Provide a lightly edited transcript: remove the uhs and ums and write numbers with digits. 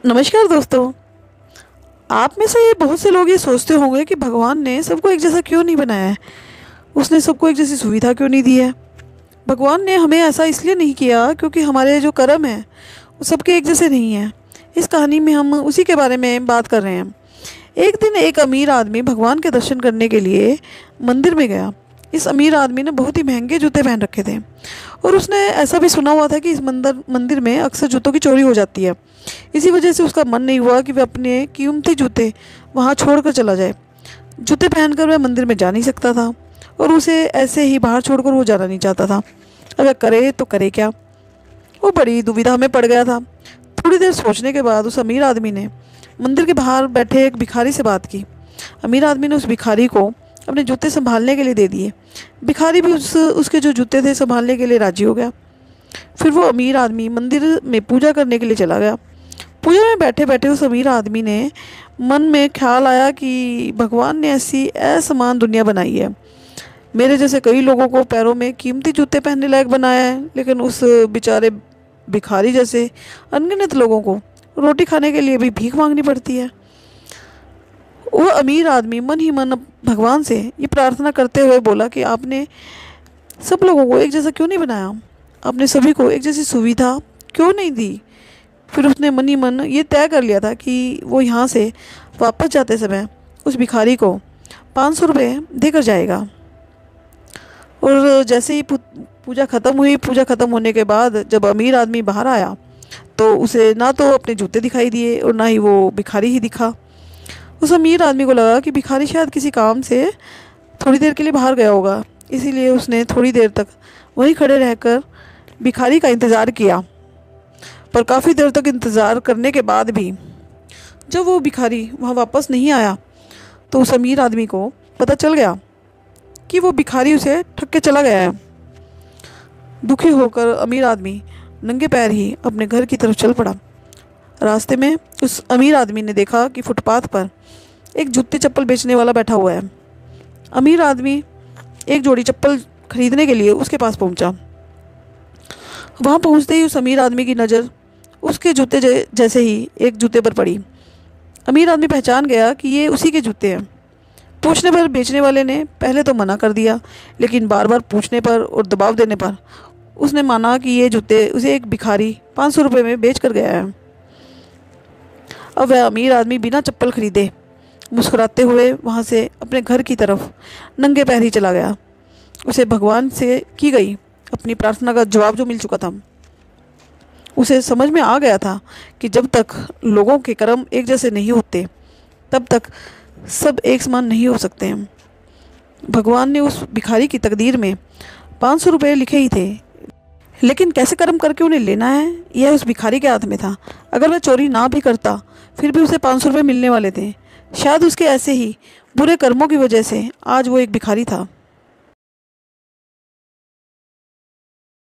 नमस्कार दोस्तों। आप में से ये बहुत से लोग ये सोचते होंगे कि भगवान ने सबको एक जैसा क्यों नहीं बनाया है। उसने सबको एक जैसी सुविधा क्यों नहीं दी है। भगवान ने हमें ऐसा इसलिए नहीं किया क्योंकि हमारे जो कर्म हैं वो सबके एक जैसे नहीं हैं। इस कहानी में हम उसी के बारे में बात कर रहे हैं। एक दिन एक अमीर आदमी भगवान के दर्शन करने के लिए मंदिर में गया। इस अमीर आदमी ने बहुत ही महंगे जूते पहन रखे थे और उसने ऐसा भी सुना हुआ था कि इस मंदिर में अक्सर जूतों की चोरी हो जाती है। इसी वजह से उसका मन नहीं हुआ कि वह अपने कीमती जूते वहाँ छोड़कर चला जाए। जूते पहनकर वह मंदिर में जा नहीं सकता था और उसे ऐसे ही बाहर छोड़कर वो जाना नहीं चाहता था। अगर करे तो करे क्या। वो बड़ी दुविधा में पड़ गया था। थोड़ी देर सोचने के बाद उस अमीर आदमी ने मंदिर के बाहर बैठे एक भिखारी से बात की। अमीर आदमी ने उस भिखारी को अपने जूते संभालने के लिए दे दिए। भिखारी भी उसके जो जूते थे संभालने के लिए राजी हो गया। फिर वो अमीर आदमी मंदिर में पूजा करने के लिए चला गया। पूजा में बैठे बैठे उस अमीर आदमी ने मन में ख्याल आया कि भगवान ने ऐसी असमान दुनिया बनाई है। मेरे जैसे कई लोगों को पैरों में कीमती जूते पहनने लायक बनाया है, लेकिन उस बेचारे भिखारी जैसे अनगिनत लोगों को रोटी खाने के लिए भी भीख मांगनी पड़ती है। वह अमीर आदमी मन ही मन भगवान से ये प्रार्थना करते हुए बोला कि आपने सब लोगों को एक जैसा क्यों नहीं बनाया, आपने सभी को एक जैसी सुविधा क्यों नहीं दी। फिर उसने मन ही मन ये तय कर लिया था कि वो यहाँ से वापस जाते समय उस भिखारी को 500 रुपये देकर जाएगा। और जैसे ही पूजा ख़त्म हुई, पूजा ख़त्म होने के बाद जब अमीर आदमी बाहर आया तो उसे ना तो अपने जूते दिखाई दिए और ना ही वो भिखारी ही दिखा। उस अमीर आदमी को लगा कि भिखारी शायद किसी काम से थोड़ी देर के लिए बाहर गया होगा, इसीलिए उसने थोड़ी देर तक वहीं खड़े रहकर भिखारी का इंतज़ार किया। पर काफ़ी देर तक इंतज़ार करने के बाद भी जब वो भिखारी वहाँ वापस नहीं आया तो उस अमीर आदमी को पता चल गया कि वो भिखारी उसे ठग के चला गया है। दुखी होकर अमीर आदमी नंगे पैर ही अपने घर की तरफ चल पड़ा। रास्ते में उस अमीर आदमी ने देखा कि फुटपाथ पर एक जूते चप्पल बेचने वाला बैठा हुआ है। अमीर आदमी एक जोड़ी चप्पल खरीदने के लिए उसके पास पहुंचा। वहां पहुंचते ही उस अमीर आदमी की नज़र उसके जूते जैसे ही एक जूते पर पड़ी। अमीर आदमी पहचान गया कि ये उसी के जूते हैं। पूछने पर बेचने वाले ने पहले तो मना कर दिया, लेकिन बार बार पूछने पर और दबाव देने पर उसने माना कि ये जूते उसे एक भिखारी 500 रुपये में बेच कर गया है। अब वह अमीर आदमी बिना चप्पल खरीदे मुस्कुराते हुए वहाँ से अपने घर की तरफ नंगे पैर ही चला गया। उसे भगवान से की गई अपनी प्रार्थना का जवाब जो मिल चुका था। उसे समझ में आ गया था कि जब तक लोगों के कर्म एक जैसे नहीं होते तब तक सब एक समान नहीं हो सकते हैं। भगवान ने उस भिखारी की तकदीर में 500 रुपये लिखे ही थे, लेकिन कैसे कर्म करके उन्हें लेना है यह उस भिखारी के हाथ में था। अगर वह चोरी ना भी करता फिर भी उसे 500 रुपये मिलने वाले थे। शायद उसके ऐसे ही बुरे कर्मों की वजह से आज वो एक भिखारी था।